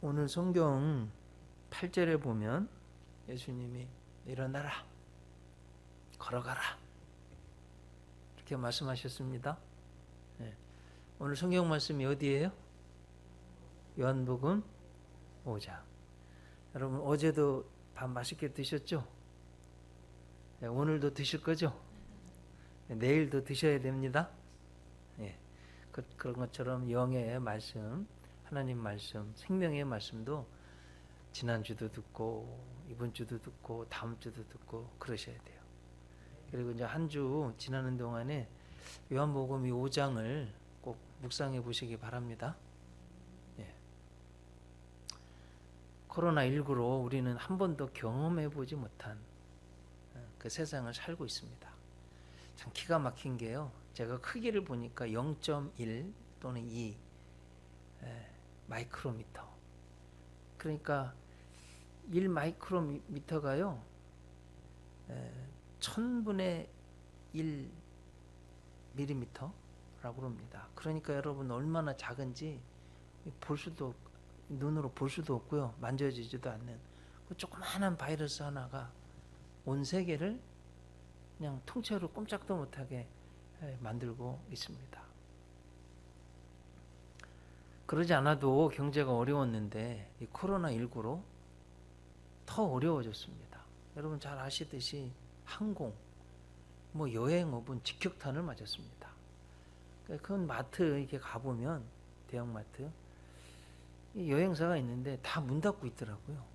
오늘 성경 8절에 보면 예수님이 일어나라, 걸어가라 이렇게 말씀하셨습니다. 네. 오늘 성경 말씀이 어디예요? 요한복음 5장. 여러분 어제도 밥 맛있게 드셨죠? 네, 오늘도 드실 거죠? 네, 내일도 드셔야 됩니다. 네. 그런 것처럼 영의 말씀, 하나님 말씀, 생명의 말씀도 지난주도 듣고 이번 주도 듣고 다음 주도 듣고 그러셔야 돼요. 그리고 이제 한 주 지나는 동안에 요한복음 5장을 꼭 묵상해 보시기 바랍니다. 예. 코로나19로 우리는 한 번도 경험해 보지 못한 그 세상을 살고 있습니다. 참 기가 막힌 게요. 제가 크기를 보니까 0.1 또는 2 마이크로미터. 그러니까 1 마이크로미터가요 1000분의 1 밀리미터라고 합니다. 그러니까 여러분 얼마나 작은지 볼 수도, 눈으로 볼 수도 없고요, 만져지지도 않는 그 조그마한 바이러스 하나가 온 세계를 그냥 통째로 꼼짝도 못하게 만들고 있습니다. 그러지 않아도 경제가 어려웠는데 이 코로나19로 더 어려워졌습니다. 여러분 잘 아시듯이 항공, 여행업은 직격탄을 맞았습니다. 큰 마트 이렇게 가보면 대형마트 여행사가 있는데 다 문 닫고 있더라고요.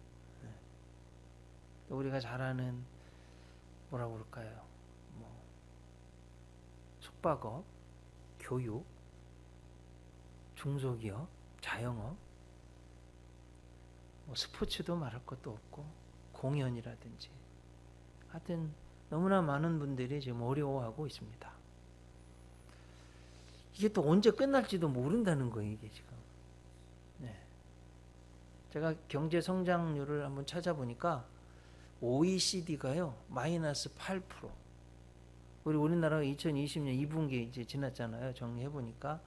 우리가 잘 아는 뭐라고 그럴까요? 숙박업, 교육, 중소기업, 자영업, 스포츠도 말할 것도 없고 공연이라든지 하여튼 너무나 많은 분들이 지금 어려워하고 있습니다. 이게 또 언제 끝날지도 모른다는 거예요, 이게 지금. 네. 제가 경제 성장률을 한번 찾아보니까 OECD가요 마이너스 8%. 우리나라가 2020년 2분기 이제 지났잖아요. 정리해 보니까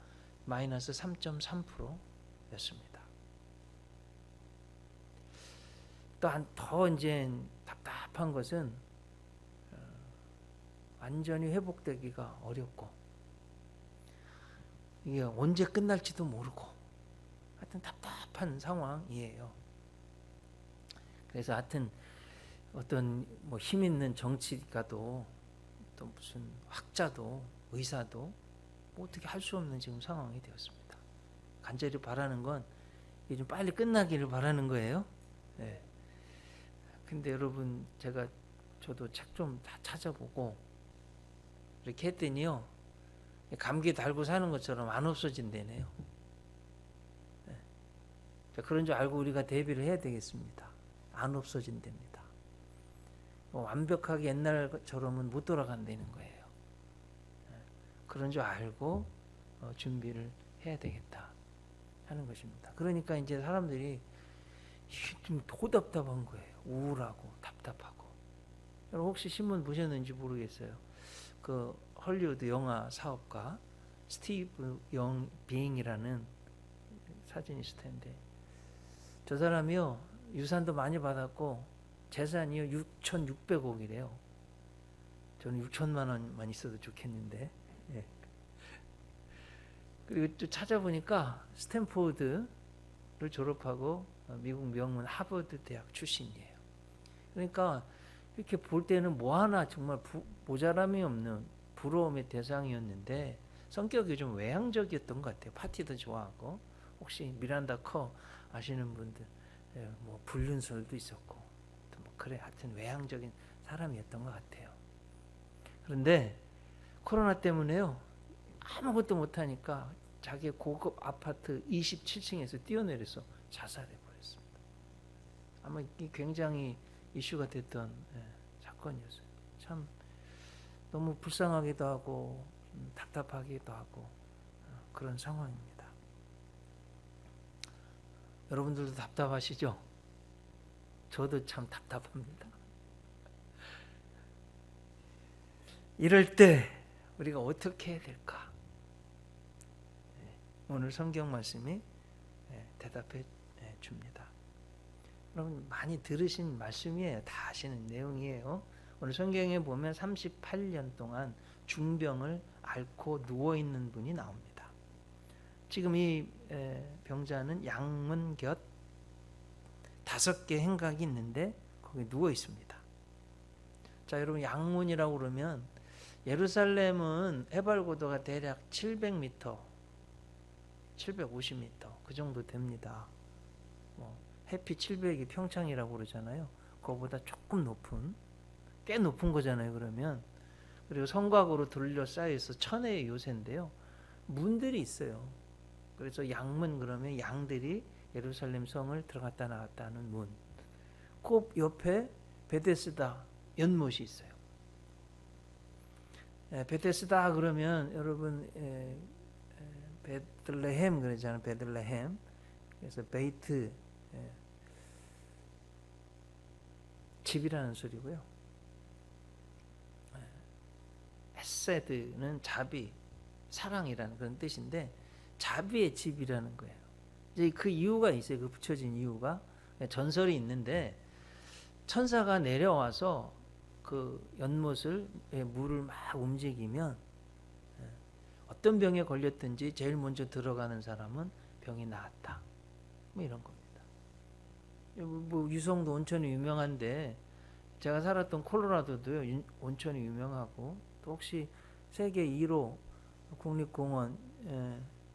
마이너스 3.3%였습니다. 또 더 이제 답답한 것은 완전히 회복되기가 어렵고 이게 언제 끝날지도 모르고 하여튼 답답한 상황이에요. 그래서 하여튼 어떤 힘 있는 정치가도 또 무슨 학자도 의사도 어떻게 할 수 없는 지금 상황이 되었습니다. 간절히 바라는 건 이게 좀 빨리 끝나기를 바라는 거예요. 네. 근데 여러분 저도 책 좀 다 찾아보고 이렇게 했더니요 감기 달고 사는 것처럼 안 없어진대네요. 네. 그런 줄 알고 우리가 대비를 해야 되겠습니다. 안 없어진답니다. 완벽하게 옛날처럼은 못 돌아간다는 거예요. 네. 그런 줄 알고 준비를 해야 되겠다 하는 것입니다. 그러니까 이제 사람들이 좀 답답한 거예요. 우울하고 답답하고. 여러분 혹시 신문 보셨는지 모르겠어요. 그 헐리우드 영화 사업가 스티브 빙이라는 사진이스트인데 저 사람이요 유산도 많이 받았고 재산이요 6,600억이래요. 저는 6천만 원만 있어도 좋겠는데. 예. 그리고 또 찾아보니까 스탠포드를 졸업하고 미국 명문 하버드 대학 출신이에요. 그러니까 이렇게 볼 때는 뭐 하나 정말 모자람이 없는 부러움의 대상이었는데 성격이 좀 외향적이었던 것 같아요. 파티도 좋아하고 혹시 미란다 커 아시는 분들 불륜설도 있었고 그래 하여튼 외향적인 사람이었던 것 같아요. 그런데 코로나 때문에요 아무것도 못하니까 자기 고급 아파트 27층에서 뛰어내려서 자살해 버렸습니다. 아마 굉장히 이슈가 됐던 사건이었어요. 참 너무 불쌍하기도 하고 답답하기도 하고 그런 상황입니다. 여러분들도 답답하시죠? 저도 참 답답합니다. 이럴 때 우리가 어떻게 해야 될까? 오늘 성경 말씀이 대답해 줍니다. 여러분 많이 들으신 말씀이에요. 다 아시는 내용이에요. 오늘 성경에 보면 38년 동안 중병을 앓고 누워있는 분이 나옵니다. 지금 이 병자는 양문 곁 5개 행각이 있는데 거기 누워 있습니다. 자, 여러분 양문이라고 그러면 예루살렘은 해발고도가 대략 700m, 750m 그 정도 됩니다. 해피 700이 평창이라고 그러잖아요. 그거보다 조금 높은, 꽤 높은 거잖아요. 그러면 그리고 성곽으로 둘러싸여서 천혜의 요새인데요. 문들이 있어요. 그래서 양문 그러면 양들이 예루살렘 성을 들어갔다 나왔다 하는 문. 그 옆에 베데스다 연못이 있어요. 베데스다 그러면 여러분 베들레헴 그러잖아요. 베들레헴. 그래서 베이트 집이라는 소리고요. 헤세드는 자비, 사랑이라는 그런 뜻인데 자비의 집이라는 거예요. 이제 그 이유가 있어요. 그 붙여진 이유가 전설이 있는데 천사가 내려와서 그 연못을 물을 막 움직이면 어떤 병에 걸렸든지 제일 먼저 들어가는 사람은 병이 나았다. 뭐 이런 겁니다. 뭐 유성도 온천이 유명한데 제가 살았던 콜로라도도요 온천이 유명하고 또 혹시 세계 1호 국립공원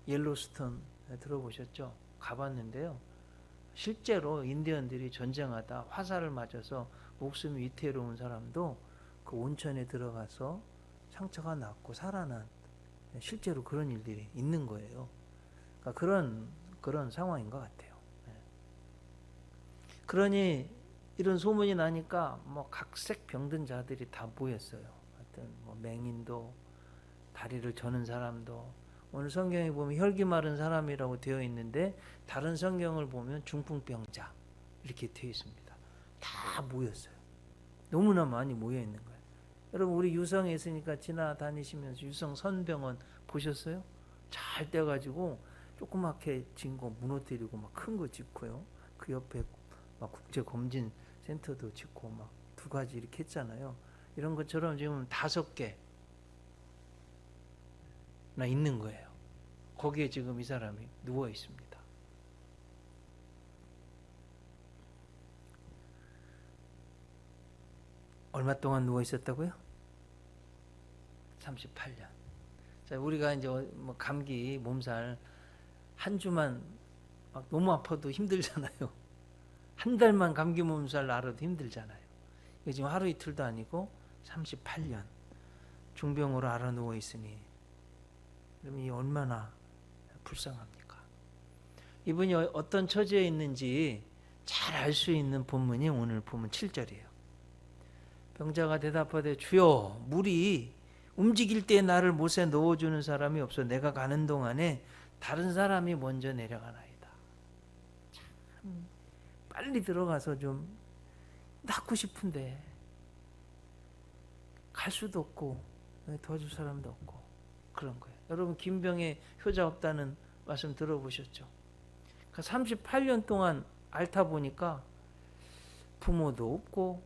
옐로스톤 들어보셨죠? 가봤는데요. 실제로 인디언들이 전쟁하다 화살을 맞아서 목숨이 위태로운 사람도 그 온천에 들어가서 상처가 났고 살아난 실제로 그런 일들이 있는 거예요. 그러니까 그런 상황인 것 같아요. 그러니 이런 소문이 나니까 뭐 각색 병든 자들이 다 모였어요. 하여튼 뭐 맹인도 다리를 저는 사람도 오늘 성경에 보면 혈기 마른 사람이라고 되어 있는데 다른 성경을 보면 중풍병자 이렇게 되어 있습니다. 다 모였어요. 너무나 많이 모여 있는 거예요. 여러분 우리 유성에 있으니까 지나다니시면서 유성 선병원 보셨어요? 잘 떼가지고 조그맣게 진 거 무너뜨리고 막 큰 거 짓고요. 그 옆에 막 국제검진 센터도 짓고 막 2가지 이렇게 했잖아요. 이런 것처럼 지금 5개나 있는 거예요. 거기에 지금 이 사람이 누워 있습니다. 얼마 동안 누워 있었다고요? 38년. 자, 우리가 이제 뭐 감기, 몸살 한 주만 막 너무 아파도 힘들잖아요. 한 달만 감기 몸살 앓아도 힘들잖아요. 이게 지금 하루 이틀도 아니고 38년 중병으로 앓아 누워 있으니 그럼 이 얼마나 불쌍합니까? 이분이 어떤 처지에 있는지 잘 알 수 있는 본문이 오늘 본문 7절이에요. 병자가 대답하되 주여 물이 움직일 때 나를 못에 넣어주는 사람이 없어 내가 가는 동안에 다른 사람이 먼저 내려가나이다. 참 빨리 들어가서 좀 낫고 싶은데 갈 수도 없고 도와줄 사람도 없고 그런 거예요. 여러분 김병에 효자 없다는 말씀 들어보셨죠? 38년 동안 앓다 보니까 부모도 없고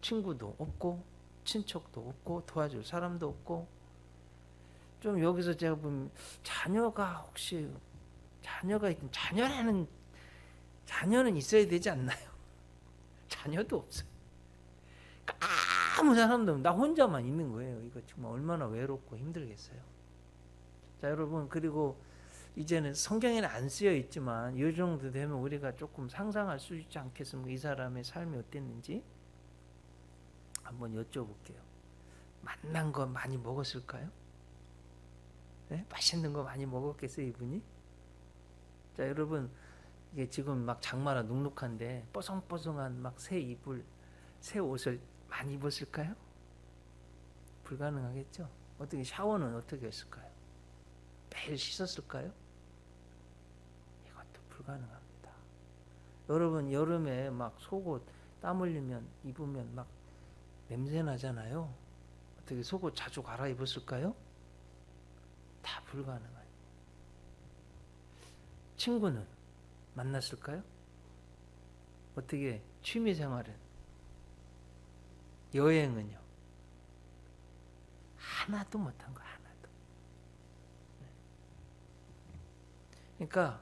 친구도 없고 친척도 없고 도와줄 사람도 없고 좀 여기서 제가 보면 자녀가 혹시 자녀가 있든 자녀는 있어야 되지 않나요? 자녀도 없어요. 아무 사람도 없는 나 혼자만 있는 거예요. 이거 정말 얼마나 외롭고 힘들겠어요. 자 여러분 그리고 이제는 성경에는 안 쓰여 있지만 이 정도 되면 우리가 조금 상상할 수 있지 않겠습니까? 이 사람의 삶이 어땠는지 한번 여쭤볼게요. 맛난 거 많이 먹었을까요? 네? 맛있는 거 많이 먹었겠어요 이분이? 자 여러분 이게 지금 막 장마라 눅눅한데 뽀송뽀송한 막 새 이불 새 옷을 많이 입었을까요? 불가능하겠죠? 어떻게 샤워는 어떻게 했을까요? 매일 씻었을까요? 이것도 불가능합니다. 여러분 여름에 막 속옷 땀 흘리면 입으면 막 냄새 나잖아요. 어떻게 속옷 자주 갈아입었을까요? 다 불가능해요. 친구는 만났을까요? 어떻게 취미 생활은? 여행은요? 하나도 못한 거 하나도. 그러니까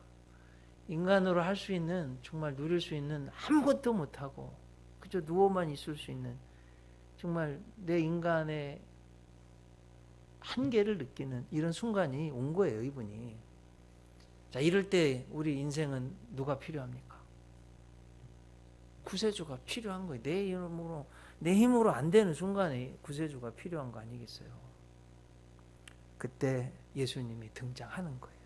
인간으로 할 수 있는 정말 누릴 수 있는 아무것도 못하고 그저 누워만 있을 수 있는 정말 내 인간의 한계를 느끼는 이런 순간이 온 거예요, 이분이. 자, 이럴 때 우리 인생은 누가 필요합니까? 구세주가 필요한 거예요. 내 힘으로 안 되는 순간에 구세주가 필요한 거 아니겠어요? 그때 예수님이 등장하는 거예요.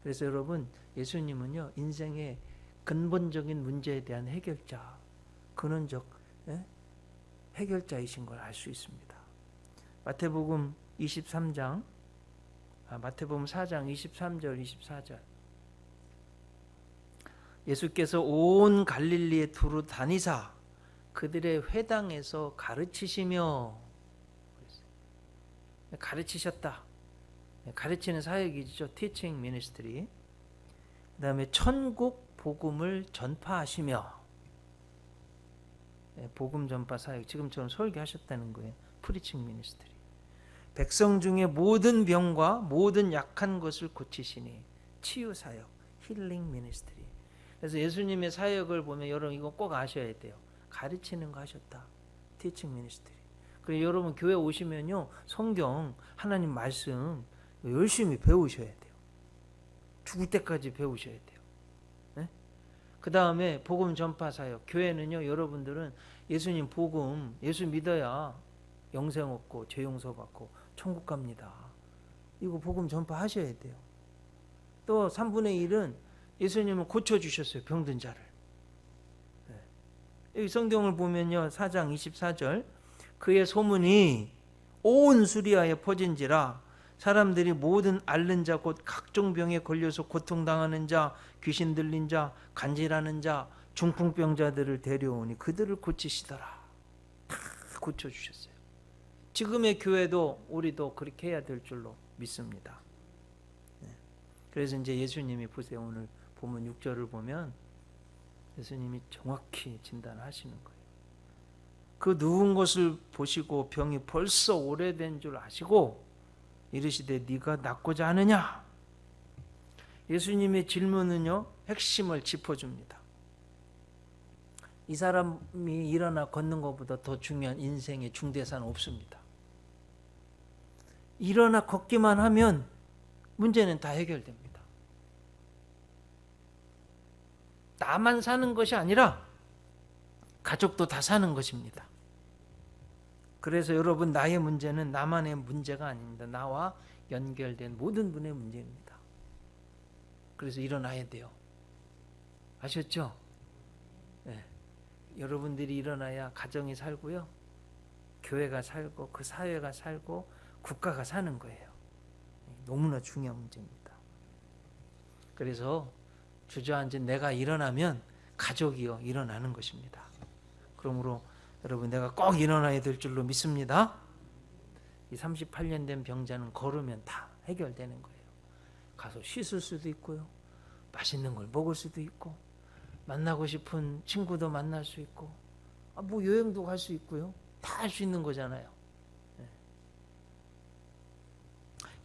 그래서 여러분, 예수님은요, 인생의 근본적인 문제에 대한 해결자, 근원적 해결자이신 걸 알 수 있습니다. 마태복음 4장 23절 24절. 예수께서 온 갈릴리에 두루 다니사 그들의 회당에서 가르치시며, 가르치셨다. 가르치는 사역이죠. teaching ministry. 그 다음에 천국 복음을 전파하시며, 복음 전파 사역, 지금처럼 설교하셨다는 거예요. preaching ministry. 백성 중에 모든 병과 모든 약한 것을 고치시니, 치유 사역, healing ministry. 그래서 예수님의 사역을 보면 여러분 이거 꼭 아셔야 돼요. 가르치는 거 하셨다. teaching ministry. 그리고 여러분 교회 오시면요, 성경 하나님 말씀 열심히 배우셔야 돼요. 죽을 때까지 배우셔야 돼요. 네? 그 다음에 복음 전파 사역. 교회는요, 여러분들은 예수님 복음, 예수 믿어야 영생 얻고 죄 용서 받고 천국 갑니다. 이거 복음 전파 하셔야 돼요. 또 3분의 1은 예수님은 고쳐주셨어요. 병든 자를. 네. 여기 성경을 보면요, 4장 24절. 그의 소문이 온 수리아에 퍼진지라 사람들이 모든 앓는 자 곧 각종 병에 걸려서 고통당하는 자, 귀신 들린 자, 간질하는 자, 중풍병자들을 데려오니 그들을 고치시더라. 다 고쳐주셨어요. 지금의 교회도 우리도 그렇게 해야 될 줄로 믿습니다. 그래서 이제 예수님이 보세요. 오늘 보면 6절을 보면 예수님이 정확히 진단하시는 거예요. 그 누운 것을 보시고 병이 벌써 오래된 줄 아시고 이르시되 네가 낫고자 하느냐? 예수님의 질문은요, 핵심을 짚어줍니다. 이 사람이 일어나 걷는 것보다 더 중요한 인생의 중대사는 없습니다. 일어나 걷기만 하면 문제는 다 해결됩니다. 나만 사는 것이 아니라 가족도 다 사는 것입니다. 그래서 여러분, 나의 문제는 나만의 문제가 아닙니다. 나와 연결된 모든 분의 문제입니다. 그래서 일어나야 돼요. 아셨죠? 네. 여러분들이 일어나야 가정이 살고요, 교회가 살고 그 사회가 살고 국가가 사는 거예요. 너무나 중요한 문제입니다. 그래서 주저앉은 내가 일어나면 가족이요 일어나는 것입니다. 그러므로 여러분, 내가 꼭 일어나야 될 줄로 믿습니다. 이 38년 된 병자는 걸으면 다 해결되는 거예요. 가서 씻을 수도 있고요, 맛있는 걸 먹을 수도 있고, 만나고 싶은 친구도 만날 수 있고, 뭐 여행도 갈 수 있고요, 다 할 수 있는 거잖아요.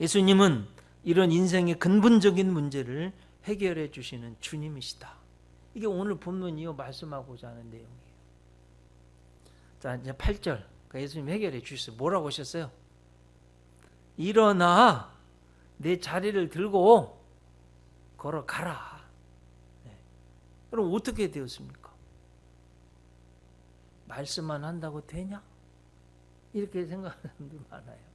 예수님은 이런 인생의 근본적인 문제를 해결해 주시는 주님이시다. 이게 오늘 본문이요 말씀하고자 하는 내용이에요. 자, 이제 8절. 그러니까 예수님 해결해 주셨어요. 뭐라고 하셨어요? 일어나 내 자리를 들고 걸어가라. 네. 그럼 어떻게 되었습니까? 말씀만 한다고 되냐? 이렇게 생각하는 사람들 많아요.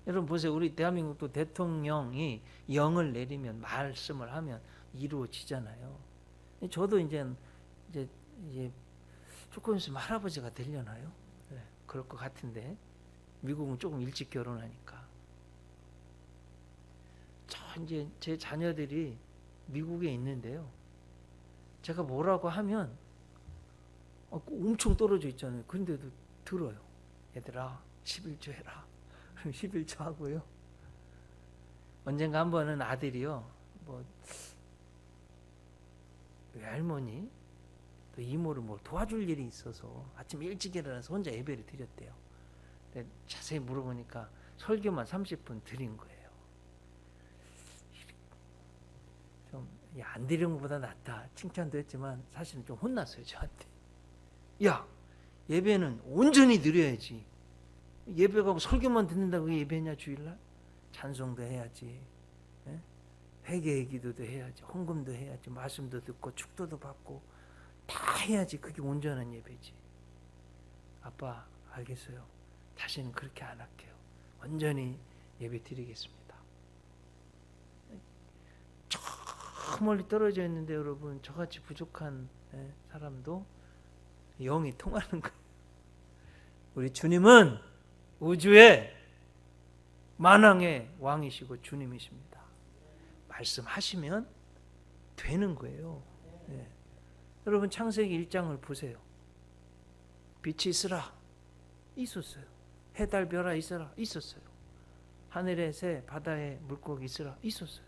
여러분 보세요. 우리 대한민국도 대통령이 영을 내리면, 말씀을 하면 이루어지잖아요. 저도 이제 조금 있으면 할아버지가 되려나요? 네, 그럴 것 같은데 미국은 조금 일찍 결혼하니까. 이제 제 자녀들이 미국에 있는데요, 제가 뭐라고 하면 엄청 떨어져 있잖아요. 그런데도 들어요. 얘들아 11조 해라. 그럼 11조 하고요. 언젠가 한 번은 아들이요, 외할머니 또 이모를 뭐 도와줄 일이 있어서 아침 일찍 일어나서 혼자 예배를 드렸대요. 근데 자세히 물어보니까 설교만 30분 드린 거예요. 좀 안 드린 것보다 낫다 칭찬도 했지만 사실은 좀 혼났어요 저한테. 야, 예배는 온전히 드려야지. 예배 가고 설교만 듣는다고 예배냐 주일날? 찬송도 해야지, 회개의 기도도 해야지, 헌금도 해야지, 말씀도 듣고 축도도 받고 다 해야지 그게 온전한 예배지. 아빠 알겠어요. 다시는 그렇게 안 할게요. 온전히 예배 드리겠습니다. 저 멀리 떨어져 있는데 여러분 저같이 부족한 사람도 영이 통하는 거예요. 우리 주님은 우주의 만왕의 왕이시고 주님이십니다. 말씀하시면 되는 거예요. 네. 여러분 창세기 1장을 보세요. 빛이 있으라 있었어요. 해, 달, 별아 있으라 있었어요. 하늘의 새, 바다에 물고기 있으라 있었어요.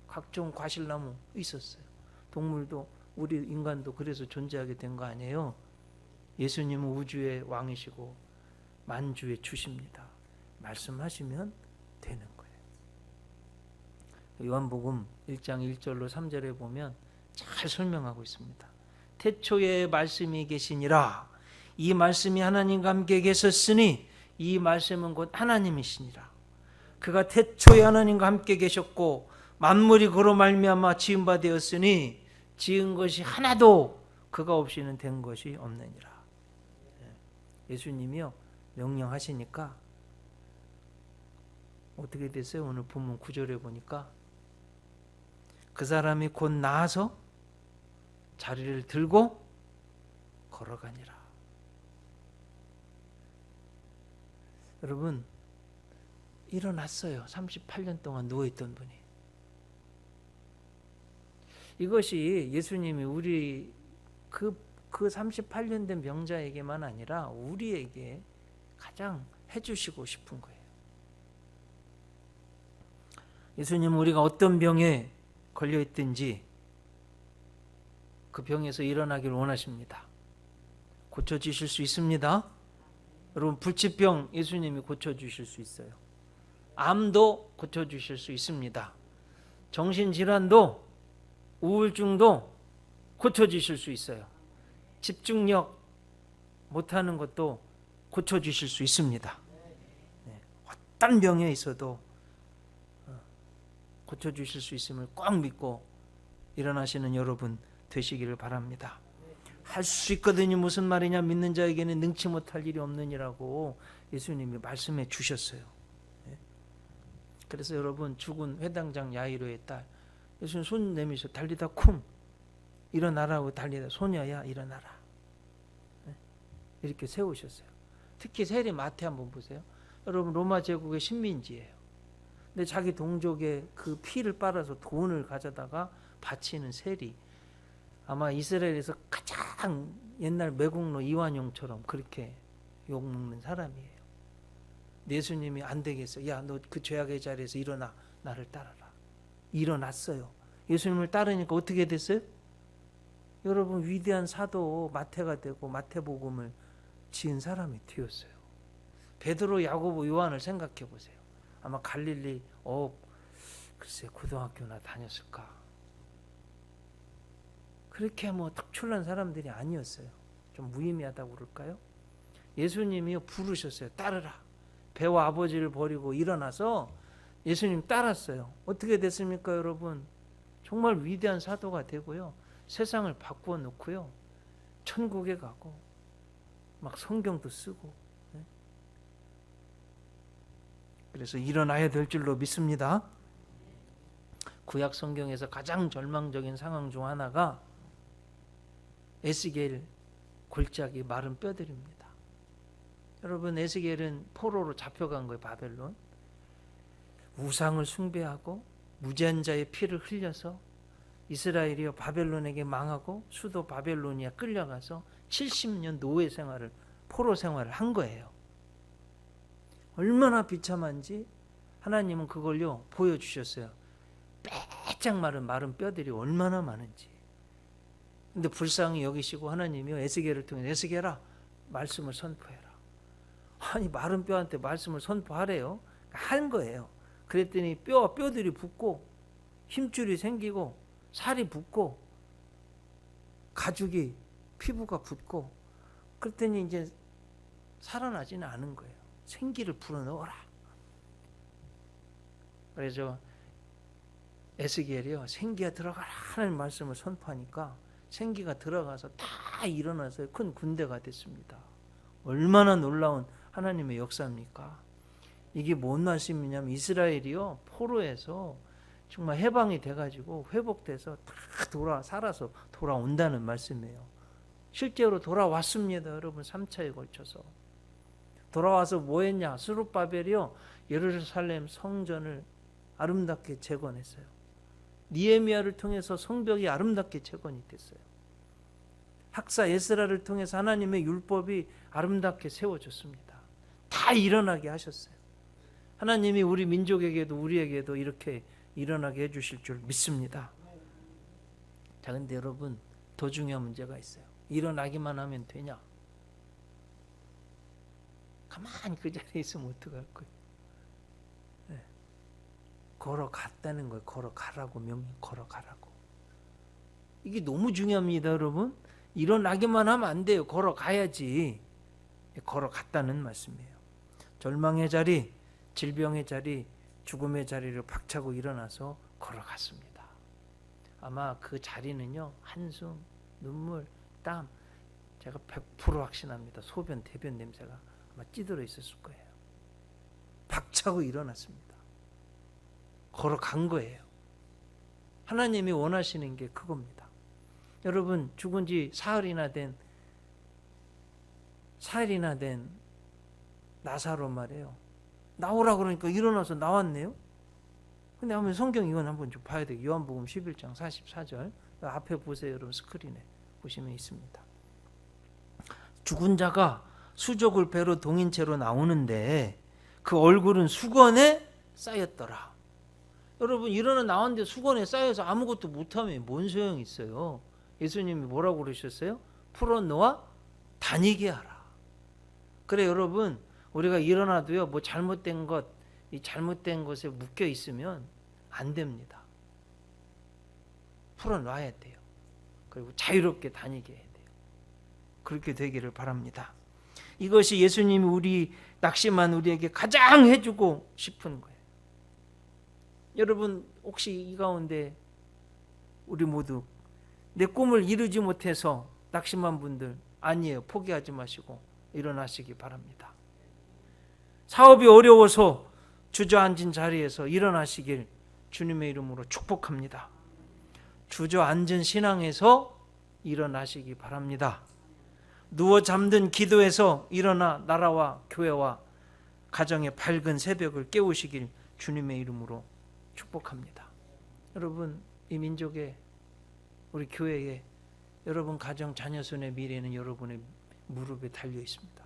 각종 과실나무 있었어요. 동물도 우리 인간도 그래서 존재하게 된 거 아니에요. 예수님은 우주의 왕이시고 만주의 주십니다. 말씀하시면 되는 거예요. 요한복음 1장 1절로 3절에 보면 잘 설명하고 있습니다. 태초에 말씀이 계시니라. 이 말씀이 하나님과 함께 계셨으니 이 말씀은 곧 하나님이시니라. 그가 태초에 하나님과 함께 계셨고 만물이 그로 말미암아 지은 바 되었으니 지은 것이 하나도 그가 없이는 된 것이 없느니라. 예수님이요 명령하시니까 어떻게 됐어요? 오늘 본문 9절에 보니까 그 사람이 곧 나아서 자리를 들고 걸어가니라. 여러분 일어났어요. 38년 동안 누워있던 분이. 이것이 예수님이 우리 그 38년 된 병자에게만 아니라 우리에게 가장 해주시고 싶은 거예요. 예수님은 우리가 어떤 병에 걸려있든지 그 병에서 일어나길 원하십니다. 고쳐주실 수 있습니다. 여러분 불치병 예수님이 고쳐주실 수 있어요. 암도 고쳐주실 수 있습니다. 정신질환도 우울증도 고쳐주실 수 있어요. 집중력 못하는 것도 고쳐주실 수 있습니다. 어떤 병에 있어도 고쳐주실 수 있음을 꽉 믿고 일어나시는 여러분 되시기를 바랍니다. 할 수 있거든요. 무슨 말이냐? 믿는 자에게는 능치 못할 일이 없느니라고 예수님이 말씀해 주셨어요. 그래서 여러분 죽은 회당장 야이로의 딸 예수님 손 내미셔 달리다 쿵 일어나라고 달리다 소녀야 일어나라 이렇게 세우셨어요. 특히 세리 마태 한번 보세요. 여러분 로마 제국의 식민지예요. 근데 자기 동족의 그 피를 빨아서 돈을 가져다가 바치는 세리, 아마 이스라엘에서 가장 옛날 매국노 이완용처럼 그렇게 욕먹는 사람이에요. 예수님이 안 되겠어. 야, 너 그 죄악의 자리에서 일어나 나를 따라라. 일어났어요. 예수님을 따르니까 어떻게 됐어요? 여러분 위대한 사도 마태가 되고 마태복음을 지은 사람이 되었어요. 베드로, 야고보, 요한을 생각해 보세요. 아마 갈릴리 글쎄 고등학교나 다녔을까. 그렇게 뭐 특출난 사람들이 아니었어요. 좀 무의미하다고 그럴까요? 예수님이 부르셨어요. 따르라. 배와 아버지를 버리고 일어나서 예수님 따랐어요. 어떻게 됐습니까 여러분? 정말 위대한 사도가 되고요. 세상을 바꾸어 놓고요. 천국에 가고 막 성경도 쓰고. 그래서 일어나야 될 줄로 믿습니다. 구약 성경에서 가장 절망적인 상황 중 하나가 에스겔 골짜기 마른 뼈들입니다. 여러분 에스겔은 포로로 잡혀간 거예요. 바벨론. 우상을 숭배하고 무지한 자의 피를 흘려서 이스라엘이 바벨론에게 망하고 수도 바벨로니아 끌려가서 70년 노예 생활을 포로 생활을 한 거예요. 얼마나 비참한지 하나님은 그걸요 보여주셨어요. 빼짝 마른 뼈들이 얼마나 많은지. 근데 불쌍히 여기시고 하나님이 에스겔을 통해 에스겔아 말씀을 선포해라. 아니 마른 뼈한테 말씀을 선포하래요. 한 거예요. 그랬더니 뼈들이 붙고 힘줄이 생기고 살이 붙고 가죽이 피부가 붙고 그랬더니 이제 살아나지는 않은 거예요. 생기를 불어넣어라. 그래서 에스겔이요 생기가 들어가라 하는 말씀을 선포하니까 생기가 들어가서 다 일어나서 큰 군대가 됐습니다. 얼마나 놀라운 하나님의 역사입니까? 이게 뭔 말씀이냐면 이스라엘이요 포로에서 정말 해방이 돼가지고 회복돼서 다 살아서 돌아온다는 말씀이에요. 실제로 돌아왔습니다. 여러분 3차에 걸쳐서 돌아와서 뭐 했냐? 스룹바벨이요 예루살렘 성전을 아름답게 재건했어요. 니에미야를 통해서 성벽이 아름답게 재건이 됐어요. 학사 에스라를 통해서 하나님의 율법이 아름답게 세워졌습니다. 다 일어나게 하셨어요. 하나님이 우리 민족에게도 우리에게도 이렇게 일어나게 해주실 줄 믿습니다. 자, 근데 여러분 더 중요한 문제가 있어요. 일어나기만 하면 되냐? 가만히 그 자리에 있으면 어떡할 거예요? 네. 걸어갔다는 거예요. 걸어가라고 명령 걸어가라고. 이게 너무 중요합니다, 여러분. 일어나기만 하면 안 돼요. 걸어가야지. 걸어갔다는 말씀이에요. 절망의 자리, 질병의 자리, 죽음의 자리를 박차고 일어나서 걸어갔습니다. 아마 그 자리는요 한숨, 눈물, 땀 제가 100% 확신합니다. 소변, 대변 냄새가 아마 찌들어 있었을 거예요. 박차고 일어났습니다. 걸어간 거예요. 하나님이 원하시는 게 그겁니다. 여러분 죽은 지 사흘이나 된 나사로 말이에요. 나오라 그러니까 일어나서 나왔네요. 근데 한번 성경 이건 한번 좀 봐야 돼요. 요한복음 11장 44절 앞에 보세요. 여러분 스크린에 보시면 있습니다. 죽은 자가 수족을 배로 동인 채로 나오는데 그 얼굴은 수건에 쌓였더라. 여러분 일어나 나왔는데 수건에 쌓여서 아무것도 못하면 뭔 소용이 있어요. 예수님이 뭐라고 그러셨어요? 풀어놓아 다니게 하라. 그래 여러분 우리가 일어나도요 뭐 잘못된 것, 이 잘못된 것에 묶여 있으면 안 됩니다. 풀어놔야 돼요. 그리고 자유롭게 다니게 해야 돼요. 그렇게 되기를 바랍니다. 이것이 예수님이 우리 낙심한 우리에게 가장 해주고 싶은 거예요. 여러분 혹시 이 가운데 우리 모두 내 꿈을 이루지 못해서 낙심한 분들 아니에요. 포기하지 마시고 일어나시기 바랍니다. 사업이 어려워서 주저앉은 자리에서 일어나시길 주님의 이름으로 축복합니다. 주저앉은 신앙에서 일어나시기 바랍니다. 누워 잠든 기도에서 일어나 나라와 교회와 가정의 밝은 새벽을 깨우시길 주님의 이름으로 축복합니다. 여러분 이 민족의 우리 교회에 여러분 가정 자녀손의 미래는 여러분의 무릎에 달려 있습니다.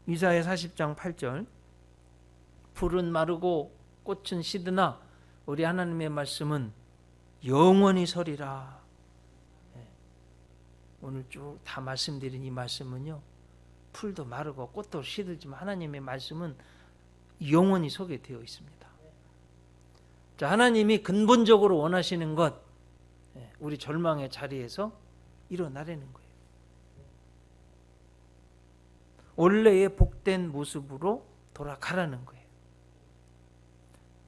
이사야 40장 8절 풀은 마르고 꽃은 시드나 우리 하나님의 말씀은 영원히 서리라. 오늘 쭉 다 말씀드린 이 말씀은요 풀도 마르고 꽃도 시들지만 하나님의 말씀은 영원히 서게 되어 있습니다. 자, 하나님이 근본적으로 원하시는 것 우리 절망의 자리에서 일어나려는 거예요. 원래의 복된 모습으로 돌아가라는 거예요.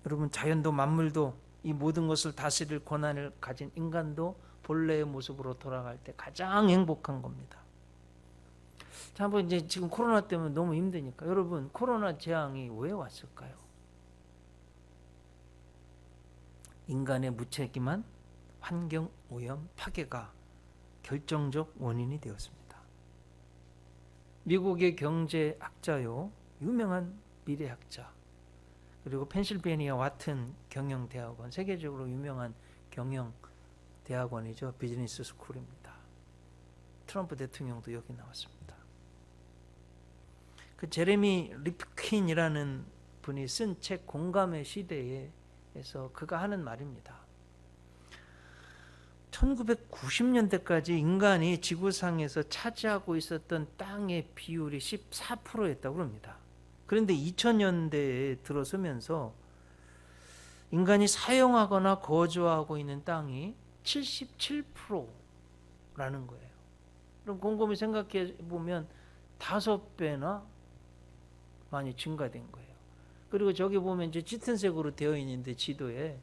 여러분 자연도 만물도 이 모든 것을 다스릴 권한을 가진 인간도 본래의 모습으로 돌아갈 때 가장 행복한 겁니다. 자, 한번 이제 지금 코로나 때문에 너무 힘드니까 여러분 코로나 재앙이 왜 왔을까요? 인간의 무책임한 환경 오염 파괴가 결정적 원인이 되었습니다. 미국의 경제학자요 유명한 미래학자 그리고 펜실베니아 와튼 경영대학원 세계적으로 유명한 경영대학원이죠. 비즈니스 스쿨입니다. 트럼프 대통령도 여기 나왔습니다. 그 제레미 리프킨이라는 분이 쓴 책 공감의 시대에서 그가 하는 말입니다. 1990년대까지 인간이 지구상에서 차지하고 있었던 땅의 비율이 14%였다고 합니다. 그런데 2000년대에 들어서면서 인간이 사용하거나 거주하고 있는 땅이 77%라는 거예요. 그럼 곰곰이 생각해 보면 5배나 많이 증가된 거예요. 그리고 저기 보면 이제 짙은 색으로 되어 있는데 지도에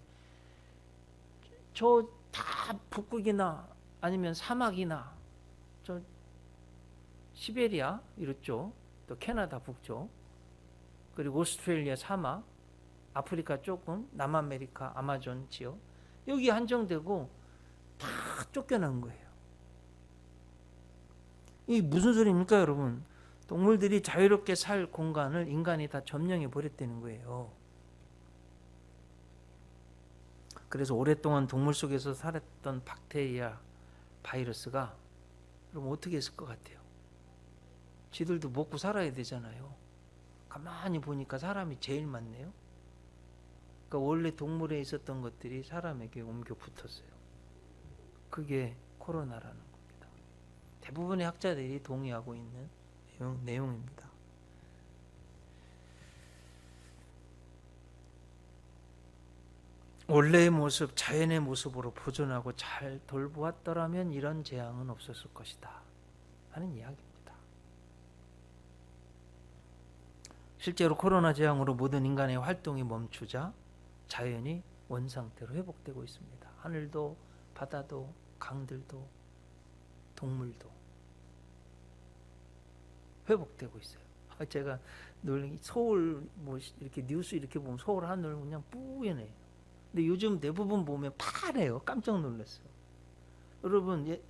저 다 북극이나 아니면 사막이나 저 시베리아 이쪽 또 캐나다 북쪽 그리고 오스트레일리아 사막 아프리카 조금 남아메리카 아마존 지역 여기 한정되고 다 쫓겨난 거예요. 이게 무슨 소리입니까 여러분? 동물들이 자유롭게 살 공간을 인간이 다 점령해 버렸다는 거예요. 그래서 오랫동안 동물 속에서 살았던 박테리아 바이러스가 그럼 어떻게 했을 것 같아요? 지들도 먹고 살아야 되잖아요. 가만히 보니까 사람이 제일 많네요. 그러니까 원래 동물에 있었던 것들이 사람에게 옮겨 붙었어요. 그게 코로나라는 겁니다. 대부분의 학자들이 동의하고 있는 내용입니다. 원래의 모습, 자연의 모습으로 보존하고 잘 돌보았더라면 이런 재앙은 없었을 것이다 하는 이야기입니다. 실제로 코로나 재앙으로 모든 인간의 활동이 멈추자 자연이 원상태로 회복되고 있습니다. 하늘도 바다도 강들도 동물도 회복되고 있어요. 제가 늘 서울 뭐 이렇게 뉴스 이렇게 보면 서울 하늘 그냥 뿌연해요. 근데 요즘 대부분 보면 파래요. 깜짝 놀랐어요. 여러분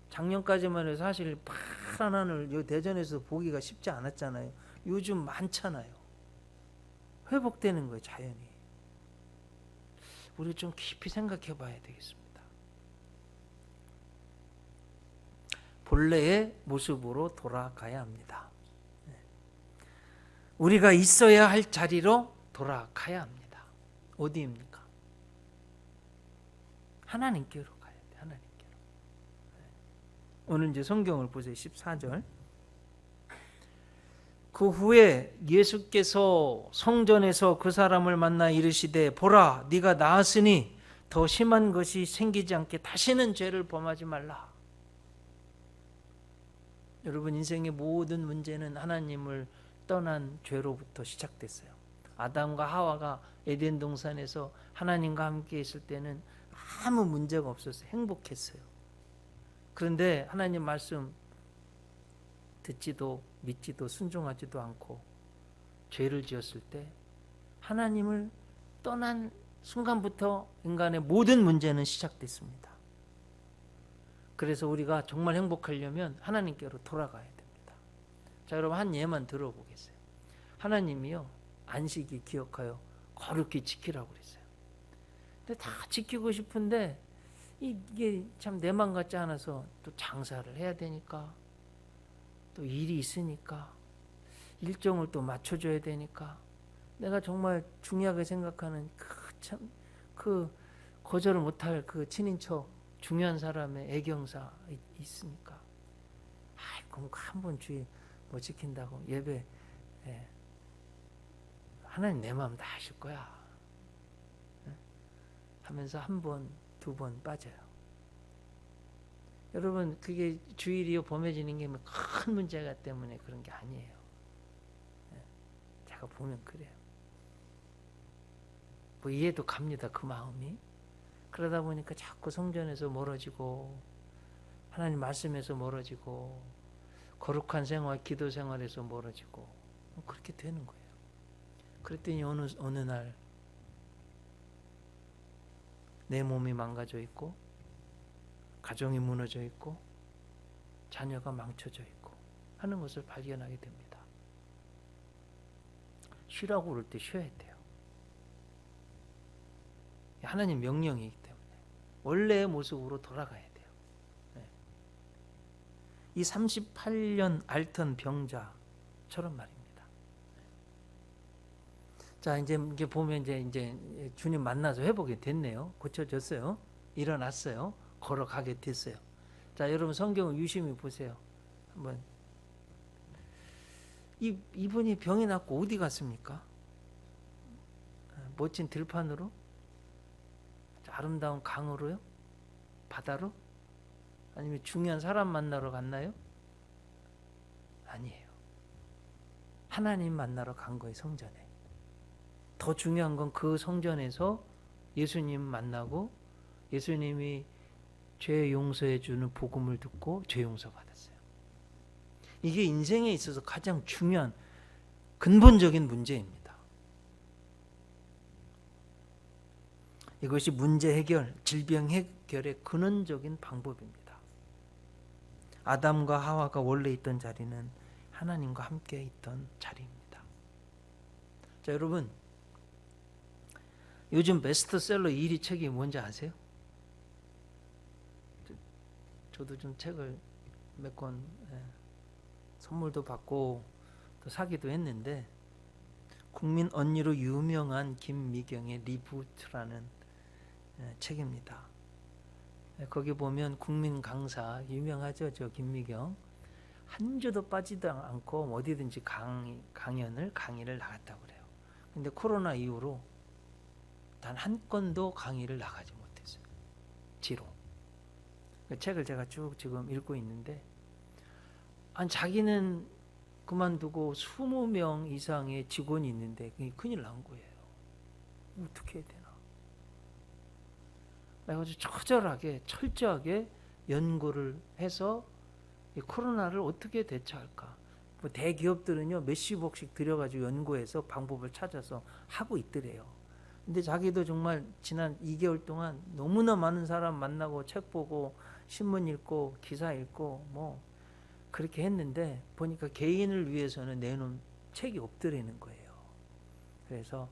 작년까지만 해도 사실 파란 하늘 대전에서 보기가 쉽지 않았잖아요. 요즘 많잖아요. 회복되는 거예요. 자연이. 우리 좀 깊이 생각해 봐야 되겠습니다. 본래의 모습으로 돌아가야 합니다. 우리가 있어야 할 자리로 돌아가야 합니다. 어디입니까? 하나님께로 가야 돼. 하나님께로. 오늘 이제 성경을 보세요. 14절. 그 후에 예수께서 성전에서 그 사람을 만나 이르시되 보라 네가 나았으니 더 심한 것이 생기지 않게 다시는 죄를 범하지 말라. 여러분 인생의 모든 문제는 하나님을 떠난 죄로부터 시작됐어요. 아담과 하와가 에덴 동산에서 하나님과 함께 있을 때는 아무 문제가 없었어요. 행복했어요. 그런데 하나님 말씀 듣지도 믿지도 순종하지도 않고 죄를 지었을 때 하나님을 떠난 순간부터 인간의 모든 문제는 시작됐습니다. 그래서 우리가 정말 행복하려면 하나님께로 돌아가야 됩니다. 자, 여러분 한 예만 들어보겠어요. 하나님이요 안식이 기억하여 거룩히 지키라고 그랬어요. 근데 다 지키고 싶은데 이게 참 내 맘 같지 않아서 또 장사를 해야 되니까 또 일이 있으니까 일정을 또 맞춰줘야 되니까 내가 정말 중요하게 생각하는 그 거절을 못할 그 친인척 중요한 사람의 애경사 있으니까 그럼 한 번 주일 못 지킨다고 예배 하나님 내 마음 다 아실 거야 하면서 한 번, 두 번 빠져요. 여러분 그게 주일이요 범해지는 게 큰 문제가 때문에 그런 게 아니에요. 제가 보면 그래요. 뭐 이해도 갑니다. 그 마음이. 그러다 보니까 자꾸 성전에서 멀어지고 하나님 말씀에서 멀어지고 거룩한 생활, 기도 생활에서 멀어지고 그렇게 되는 거예요. 그랬더니 어느 날 내 몸이 망가져 있고 가정이 무너져 있고 자녀가 망쳐져 있고 하는 것을 발견하게 됩니다. 쉬라고 그럴 때 쉬어야 돼요. 하나님 명령이기 때문에 원래의 모습으로 돌아가야 돼요. 이 38년 앓던 병자처럼 말입니다. 자, 이제 보면 이제 주님 만나서 회복이 됐네요. 고쳐졌어요. 일어났어요. 걸어가게 됐어요. 자, 여러분 성경을 유심히 보세요. 한번 이분이 병이 낫고 어디 갔습니까? 멋진 들판으로? 아름다운 강으로요? 바다로? 아니면 중요한 사람 만나러 갔나요? 아니에요. 하나님 만나러 간 거예요, 성전에. 더 중요한 건 그 성전에서 예수님 만나고 예수님이 죄 용서해 주는 복음을 듣고 죄 용서 받았어요. 이게 인생에 있어서 가장 중요한 근본적인 문제입니다. 이것이 문제 해결, 질병 해결의 근원적인 방법입니다. 아담과 하와가 원래 있던 자리는 하나님과 함께 있던 자리입니다. 자, 여러분, 요즘 베스트셀러 1위 책이 뭔지 아세요? 저도 좀 책을 몇 권 선물도 받고 또 사기도 했는데, 국민 언니로 유명한 김미경의 리부트라는 책입니다. 거기 보면 국민 강사 유명하죠, 저 김미경. 한 주도 빠지도 않고 어디든지 강의를 나갔다고 그래요. 근데 코로나 이후로 단 한 건도 강의를 나가지 못했어요. 지로. 그 책을 제가 쭉 지금 읽고 있는데, 자기는 그만두고 20명 이상의 직원이 있는데 그게 큰일 난 거예요. 어떻게 해야 되나? 내가 처절하게 철저하게 연구를 해서 이 코로나를 어떻게 대처할까? 뭐 대기업들은요 몇십억씩 들여가지고 연구해서 방법을 찾아서 하고 있더래요. 근데 자기도 정말 지난 2개월 동안 너무나 많은 사람 만나고 책 보고 신문 읽고 기사 읽고 뭐 그렇게 했는데 보니까 개인을 위해서는 내놓은 책이 없더라는 거예요. 그래서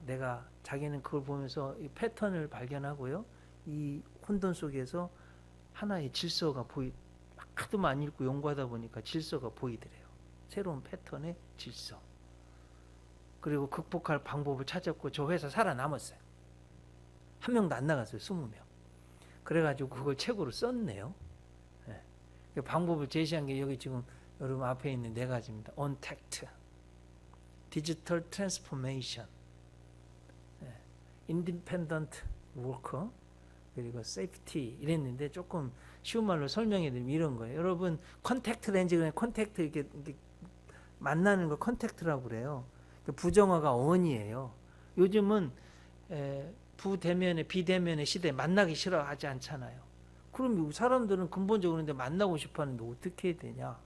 내가 자기는 그걸 보면서 이 패턴을 발견하고요. 이 혼돈 속에서 하나의 질서가 하도 많이 읽고 연구하다 보니까 질서가 보이더래요. 새로운 패턴의 질서. 그리고 극복할 방법을 찾았고 저 회사 살아남았어요. 한 명도 안 나갔어요. 20명. 그래가지고 그걸 책으로 썼네요. 그 방법을 제시한 게 여기 지금 여러분 앞에 있는 4가지입니다. Untact, Digital Transformation, Independent Worker, 그리고 Safety 이랬는데 조금 쉬운 말로 설명해 드리면 이런 거예요. 여러분 컨택트 렌즈, 그냥 컨택트 이렇게 만나는 걸 컨택트라고 그래요. 부정어가 on이에요. 요즘은 부대면에 비대면의 시대에 만나기 싫어하지 않잖아요. 그럼 사람들은 근본적으로 근데 만나고 싶어 하는데 어떻게 해야 되냐?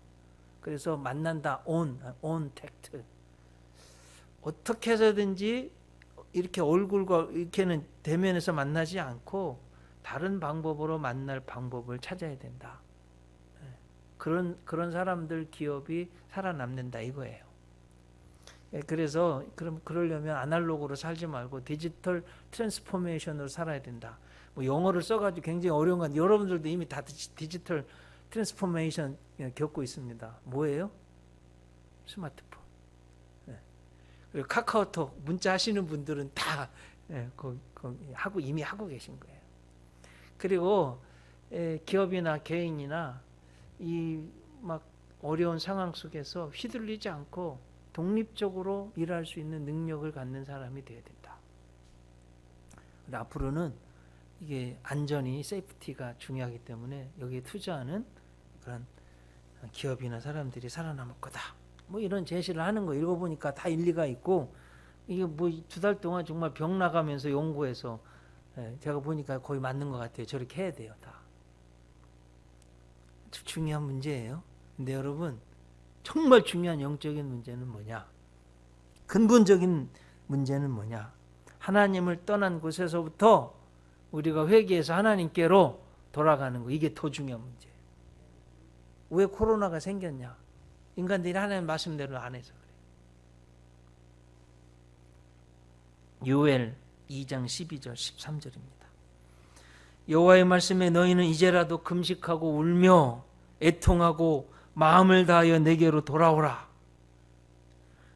그래서 만난다 on tact. 어떻게 해서든지 이렇게 얼굴과 이렇게는 대면에서 만나지 않고 다른 방법으로 만날 방법을 찾아야 된다. 그런 사람들 기업이 살아남는다 이거예요. 그래서 그러려면 아날로그로 살지 말고 디지털 트랜스포메이션으로 살아야 된다. 뭐 영어를 써가지고 굉장히 어려운 건 여러분들도 이미 다 디지털 트랜스포메이션 겪고 있습니다. 뭐예요? 스마트폰. 그리고 카카오톡 문자 하시는 분들은 다 이미 하고 계신 거예요. 그리고 기업이나 개인이나 이 막 어려운 상황 속에서 휘둘리지 않고 독립적으로 일할 수 있는 능력을 갖는 사람이 되어야 된다. 근데 앞으로는 이게 안전이 세이프티가 중요하기 때문에 여기에 투자하는 그런 기업이나 사람들이 살아남을 거다. 뭐 이런 제시를 하는 거 읽어보니까 다 일리가 있고, 이게 뭐 2달 동안 정말 병 나가면서 연구해서 제가 보니까 거의 맞는 것 같아요. 저렇게 해야 돼요. 다. 중요한 문제예요. 근데 여러분 정말 중요한 영적인 문제는 뭐냐? 근본적인 문제는 뭐냐? 하나님을 떠난 곳에서부터 우리가 회개해서 하나님께로 돌아가는 거, 이게 더 중요한 문제예요. 왜 코로나가 생겼냐? 인간들이 하나님 말씀대로 안 해서 그래요. 요엘 2장 12절 13절입니다. 여호와의 말씀에 너희는 이제라도 금식하고 울며 애통하고 마음을 다하여 내게로 돌아오라.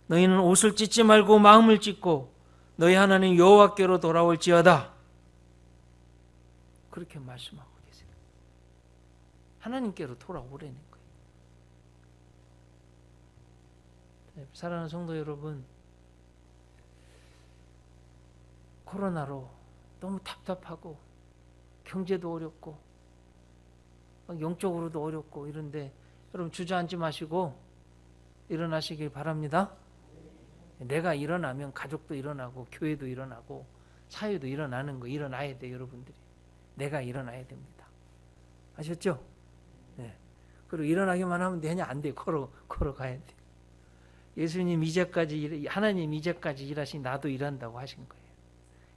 너희는 옷을 찢지 말고 마음을 찢고 너희 하나님 여호와께로 돌아올지어다. 그렇게 말씀하고 하나님께로 돌아오라는 거예요. 사랑하는 성도 여러분, 코로나로 너무 답답하고 경제도 어렵고 영적으로도 어렵고 이런데 여러분 주저앉지 마시고 일어나시길 바랍니다. 내가 일어나면 가족도 일어나고 교회도 일어나고 사회도 일어나는 거 일어나야 돼요. 여러분들이 내가 일어나야 됩니다. 아셨죠? 네. 그리고 일어나기만 하면 되냐? 안 돼. 걸어가야 돼. 예수님 이제까지 하나님 이제까지 일하신 나도 일한다고 하신 거예요.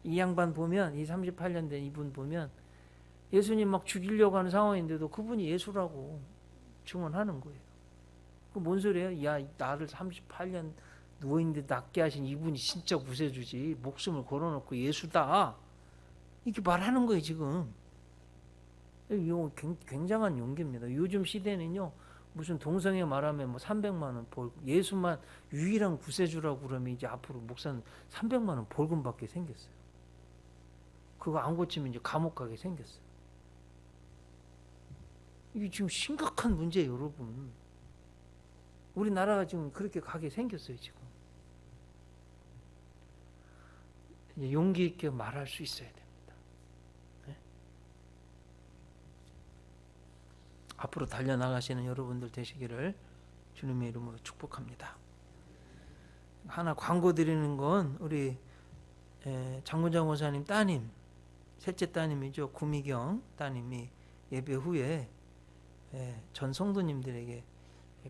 이 양반 보면 이 38년 된 이분 보면 예수님 막 죽이려고 하는 상황인데도 그분이 예수라고 증언하는 거예요. 그 뭔 소리예요? 야, 나를 38년 누워있는데 낫게 하신 이분이 진짜 구세주지. 목숨을 걸어놓고 예수다. 이렇게 말하는 거예요 지금. 이거 굉장한 용기입니다. 요즘 시대는요. 무슨 동성애 말하면 뭐 300만 원 벌금, 예수만 유일한 구세주라고 그러면 이제 앞으로 목사는 300만 원 벌금 받게 생겼어요. 그거 안 고치면 이제 감옥 가게 생겼어요. 이게 지금 심각한 문제예요, 여러분. 우리나라가 지금 그렇게 가게 생겼어요, 지금. 이제 용기 있게 말할 수 있어야 됩니다. 네? 앞으로 달려나가시는 여러분들 되시기를 주님의 이름으로 축복합니다. 하나 광고 드리는 건 우리 장군장 원사님 따님, 셋째 따님이죠. 구미경 따님이 예배 후에 전 성도님들에게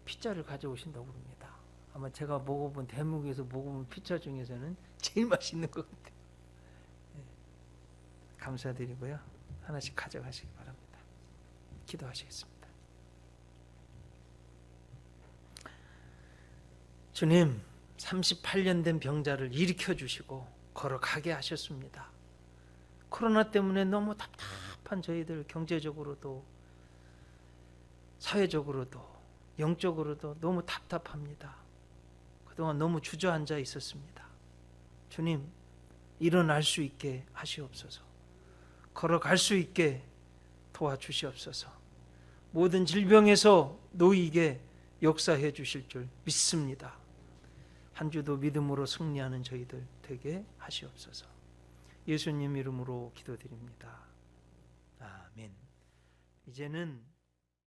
피자를 가져오신다고 합니다. 아마 제가 먹어본 대목에서 먹어본 피자 중에서는 제일 맛있는 것 같아요. 감사드리고요. 하나씩 가져가시기 바랍니다. 기도하시겠습니다. 주님, 38년 된 병자를 일으켜 주시고 걸어가게 하셨습니다. 코로나 때문에 너무 답답한 저희들 경제적으로도 사회적으로도 영적으로도 너무 답답합니다. 그동안 너무 주저앉아 있었습니다. 주님, 일어날 수 있게 하시옵소서. 걸어갈 수 있게 도와주시옵소서. 모든 질병에서 놓이게 역사해 주실 줄 믿습니다. 한 주도 믿음으로 승리하는 저희들 되게 하시옵소서. 예수님 이름으로 기도드립니다. 아멘. 이제는